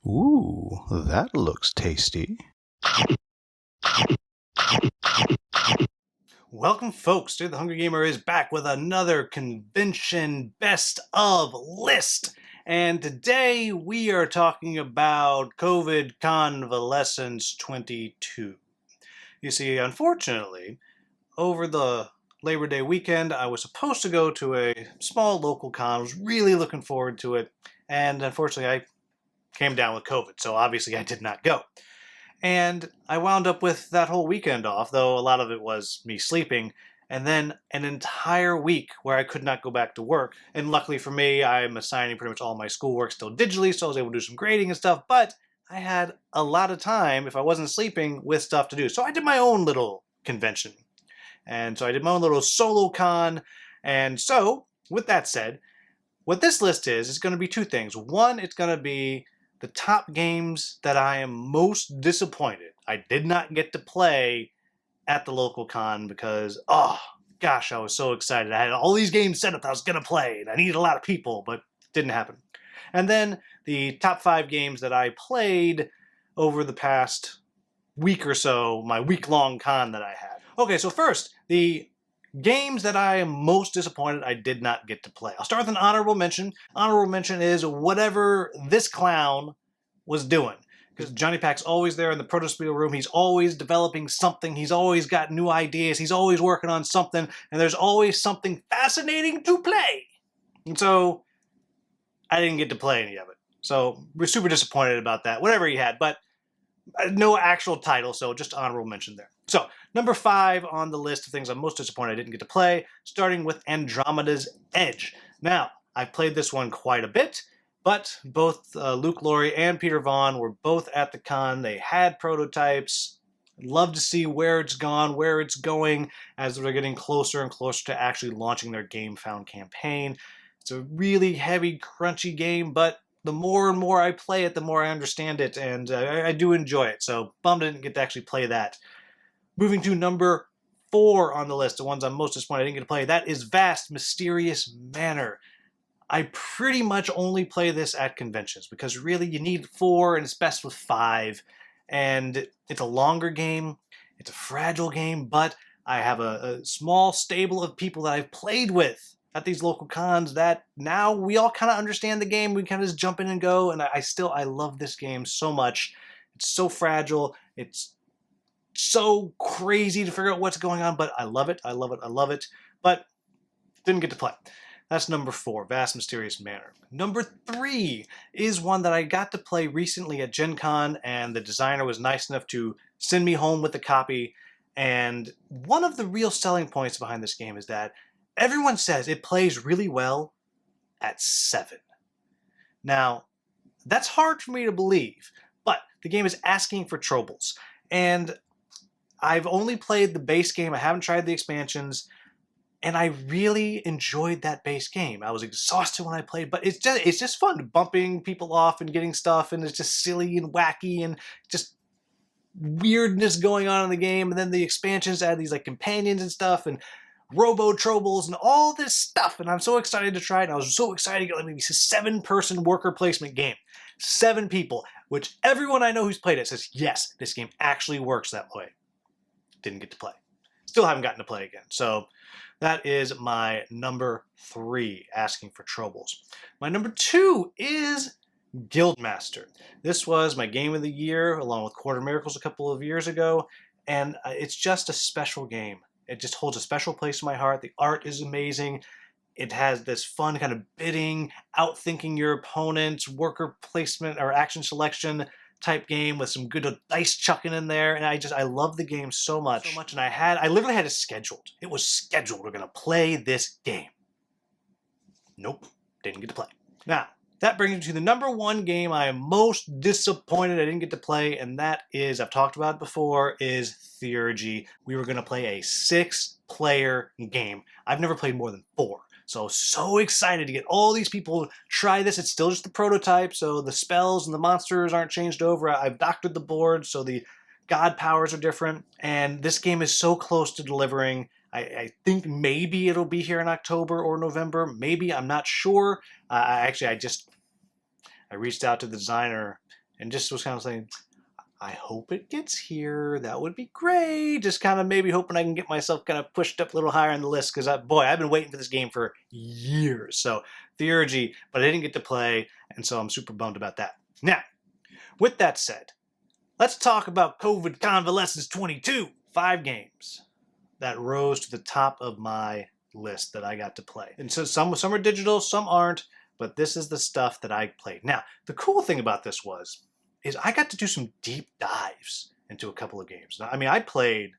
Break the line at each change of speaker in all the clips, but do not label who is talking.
Ooh, that looks tasty. Welcome, folks, to The Hungry Gamer is back with another convention best of list. And today we are talking about CovidCon-valescence 22. You see, unfortunately, over the Labor Day weekend, I was supposed to go to a small local con. I was really looking forward to it. And unfortunately, I came down with COVID, so obviously I did not go. And I wound up with that whole weekend off, though a lot of it was me sleeping, and then an entire week where I could not go back to work. And luckily for me, I'm assigning pretty much all my schoolwork still digitally, so I was able to do some grading and stuff, but I had a lot of time, if I wasn't sleeping, with stuff to do. So I did my own little convention. And so I did my own little solo con. And so, with that said, what this list is going to be two things. One, it's going to be the top games that I am most disappointed I did not get to play at the local con because, oh gosh, I was so excited. I had all these games set up that I was going to play, and I needed a lot of people, but it didn't happen. And then the top 5 games that I played over the past week or so, my week-long con that I had. Okay, so first, the games that I am most disappointed I did not get to play. I'll start with an honorable mention. Honorable mention is whatever this clown was doing. Because Johnny Pack's always there in the proto-spiel room. He's always developing something. He's always got new ideas. He's always working on something. And there's always something fascinating to play. And so I didn't get to play any of it. So we're super disappointed about that. Whatever he had. But no actual title, so just honorable mention there. So, number 5 on the list of things I'm most disappointed I didn't get to play, starting with Andromeda's Edge. Now, I've played this one quite a bit, but both Luke Laurie and Peter Vaughn were both at the con. They had prototypes. I'd love to see where it's gone, where it's going, as they're getting closer and closer to actually launching their Game Found campaign. It's a really heavy, crunchy game, but the more and more I play it, the more I understand it, and I do enjoy it. So bummed I didn't get to actually play that. Moving to number 4 on the list, the ones I'm most disappointed I didn't get to play, that is Vast Mysterious Manor. I pretty much only play this at conventions, because really you need 4, and it's best with 5. And it's a longer game, it's a fragile game, but I have a small stable of people that I've played with at these local cons that now we all kind of understand the game. We kind of just jump in and go, and I love this game so much. It's so fragile. It's so crazy to figure out what's going on, but I love it. I love it. I love it. But didn't get to play. That's number 4, Vast Mysterious Manor. Number 3 is one that I got to play recently at Gen Con, and the designer was nice enough to send me home with a copy. And one of the real selling points behind this game is that everyone says it plays really well at 7. Now, that's hard for me to believe, but the game is asking for troubles. And I've only played the base game. I haven't tried the expansions. And I really enjoyed that base game. I was exhausted when I played, but it's just fun bumping people off and getting stuff, and it's just silly and wacky and just weirdness going on in the game. And then the expansions add these like companions and stuff and robo-troubles and all this stuff, and I'm so excited to try it. And I was so excited to get maybe a 7-person worker placement game. 7 people, which everyone I know who's played it says, yes, this game actually works that way. Didn't get to play. Still haven't gotten to play again. So that is my number 3, asking for troubles. My number 2 is Guildmaster. This was my game of the year, along with Quarter Miracles a couple of years ago, and it's just a special game. It just holds a special place in my heart. The art is amazing. It has this fun kind of bidding, outthinking your opponent's worker placement or action selection type game with some good dice chucking in there. And I love the game so much. And I literally had it scheduled. It was scheduled. We're going to play this game. Nope. Didn't get to play. Now, that brings me to the number 1 game I am most disappointed I didn't get to play, and that is, I've talked about it before, is Theurgy. We were going to play a 6-player game. I've never played more than 4. So excited to get all these people to try this. It's still just the prototype, so the spells and the monsters aren't changed over. I've doctored the board, so the god powers are different. And this game is so close to delivering. I think maybe it'll be here in October or November. Maybe, I'm not sure. I reached out to the designer and just was kind of saying, I hope it gets here. That would be great. Just kind of maybe hoping I can get myself kind of pushed up a little higher on the list because, boy, I've been waiting for this game for years. So, Theurgy, but I didn't get to play, and so I'm super bummed about that. Now, with that said, let's talk about CovidCon-valescence 22. 5 games that rose to the top of my list that I got to play. And so some are digital, some aren't, but this is the stuff that I played. Now, the cool thing about this is I got to do some deep dives into a couple of games. Now, I mean, I played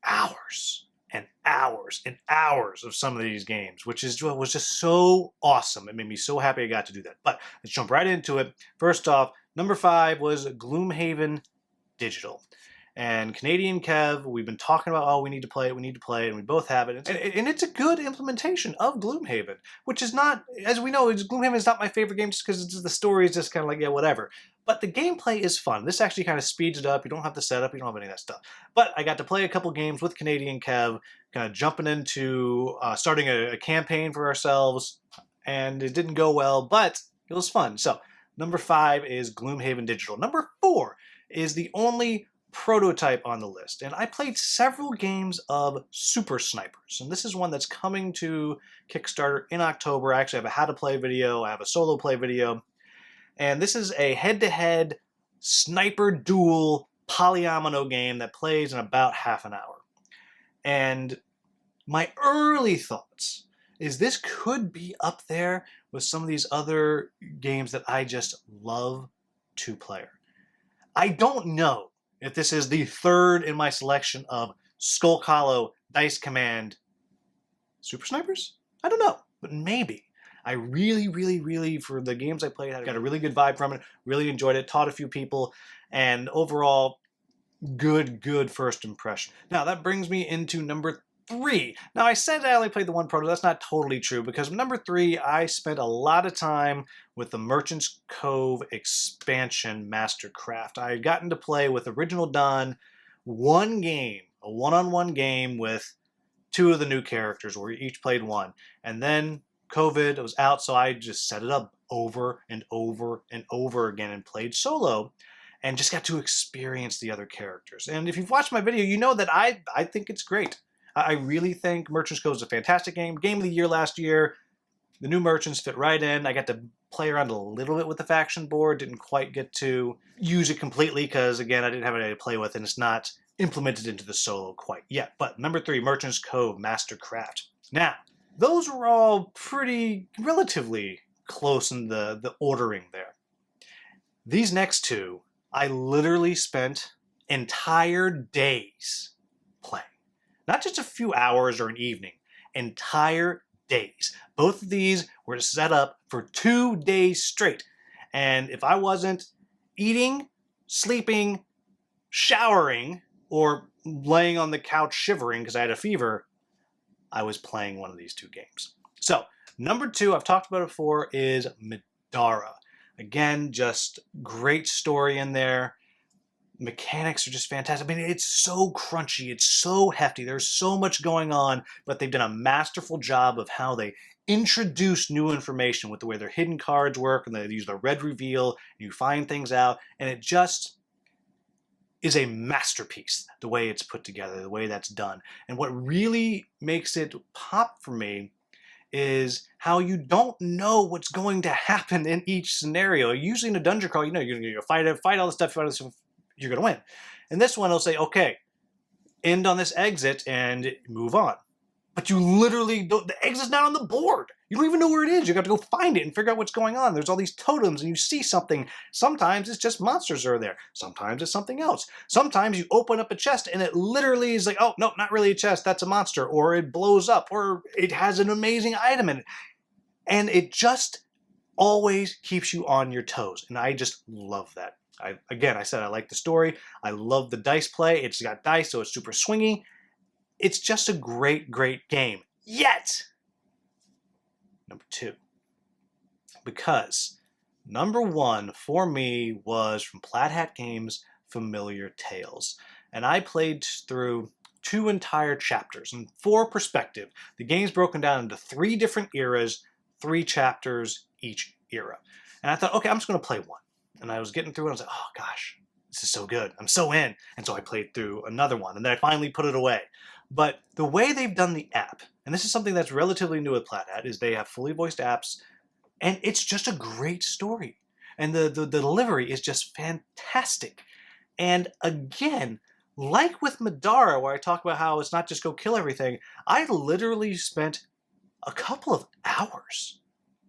hours and hours and hours of some of these games, which was just so awesome. It made me so happy I got to do that. But let's jump right into it. First off, number 5 was Gloomhaven Digital. And Canadian Kev, we've been talking about, oh, we need to play it, and we both have it. And it's a good implementation of Gloomhaven, which is not, as we know, Gloomhaven is not my favorite game just because the story is just kind of like, yeah, whatever. But the gameplay is fun. This actually kind of speeds it up. You don't have the setup. You don't have any of that stuff. But I got to play a couple games with Canadian Kev, kind of jumping into starting a campaign for ourselves, and it didn't go well, but it was fun. So number 5 is Gloomhaven Digital. Number 4 is the only prototype on the list, and I played several games of Super Snipers, and this is one that's coming to Kickstarter in October. I actually have a how to play video, I have a solo play video, and this is a head-to-head sniper duel polyomino game that plays in about half an hour. And my early thoughts is this could be up there with some of these other games that I just love two-player. I don't know if this is the third in my selection of Skull Hollow, Dice Command, Super Snipers? I don't know, but maybe. I really, for the games I played, I got a really good vibe from it, really enjoyed it, taught a few people, and overall, good first impression. Now, that brings me into number 3. Now, I said I only played the one proto. That's not totally true, because number 3, I spent a lot of time with the Merchant's Cove expansion Mastercraft. I had gotten to play with Original Dawn one game, a one-on-one game with 2 of the new characters, where we each played one. And then COVID was out, so I just set it up over and over and over again and played solo, and just got to experience the other characters. And if you've watched my video, you know that I think it's great. I really think Merchant's Cove is a fantastic game. Game of the year last year. The new merchants fit right in. I got to play around a little bit with the faction board. Didn't quite get to use it completely because, again, I didn't have anybody to play with, and it's not implemented into the solo quite yet. But number 3, Merchant's Cove, Mastercraft. Now, those were all pretty relatively close in the ordering there. These next 2, I literally spent entire days playing. Not just a few hours or an evening, entire days. Both of these were set up for 2 days straight. And if I wasn't eating, sleeping, showering, or laying on the couch shivering because I had a fever, I was playing one of these 2 games. So, number 2, I've talked about it before, is Midara. Again, just great story in there. Mechanics are just fantastic. I mean, it's so crunchy, it's so hefty, there's so much going on, but they've done a masterful job of how they introduce new information with the way their hidden cards work, and they use the red reveal, and you find things out, and it just is a masterpiece, the way it's put together, the way that's done. And what really makes it pop for me is how you don't know what's going to happen in each scenario. Usually in a dungeon crawl, you know, you're going to fight all the stuff, you're going to win. And this one, it'll say, okay, end on this exit and move on. But you literally don't, the exit's not on the board. You don't even know where it is. You got to go find it and figure out what's going on. There's all these totems and you see something. Sometimes it's just monsters are there. Sometimes it's something else. Sometimes you open up a chest and it literally is like, oh, no, not really a chest. That's a monster. Or it blows up. Or it has an amazing item in it. And it just always keeps you on your toes. And I just love that. I said I like the story. I love the dice play. It's got dice, so it's super swingy. It's just a great game. Yet, number 2. Because number 1 for me was from Plaid Hat Games, Familiar Tales. And I played through 2 entire chapters. And for perspective, the game's broken down into 3 different eras, 3 chapters each era. And I thought, okay, I'm just going to play one. and I was getting through it. I was like, oh gosh, this is so good. I'm so in. And so I played through another one, and then I finally put it away. But the way they've done the app, and this is something that's relatively new at Plaid, is they have fully voiced apps, and it's just a great story. And the delivery is just fantastic. And again, like with Madara, where I talk about how it's not just go kill everything, I literally spent a couple of hours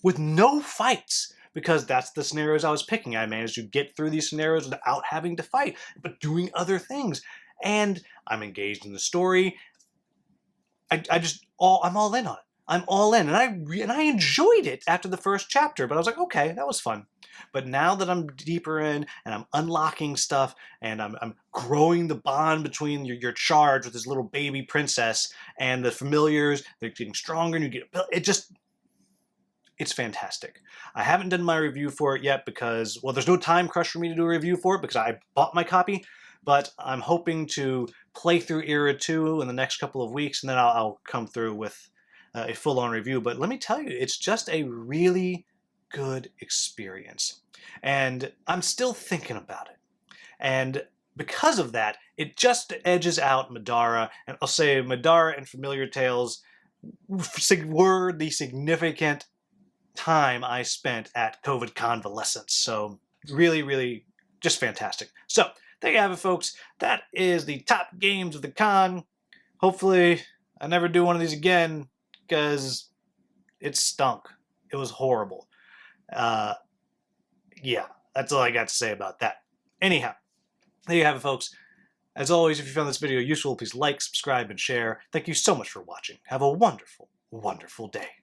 with no fights, because that's the scenarios I was picking. I managed to get through these scenarios without having to fight, but doing other things. And I'm engaged in the story. I'm all in on it. I'm all in, and I enjoyed it after the first chapter. But I was like, okay, that was fun. But now that I'm deeper in, and I'm unlocking stuff, and I'm growing the bond between your charge with this little baby princess and the familiars, they're getting stronger, and it's fantastic. I haven't done my review for it yet because, well, there's no time crush for me to do a review for it because I bought my copy. But I'm hoping to play through Era 2 in the next couple of weeks, and then I'll come through with a full-on review. But let me tell you, it's just a really good experience. And I'm still thinking about it. And because of that, it just edges out Madara. And I'll say Madara and Familiar Tales were the significant time I spent at CovidCon-valescence. So really, really just fantastic. So there you have it, folks. That is the top games of the con. Hopefully I never do one of these again, because it stunk. It was horrible. Yeah, that's all I got to say about that. Anyhow, there you have it, folks. As always, if you found this video useful, please like, subscribe, and share. Thank you so much for watching. Have a wonderful, wonderful day.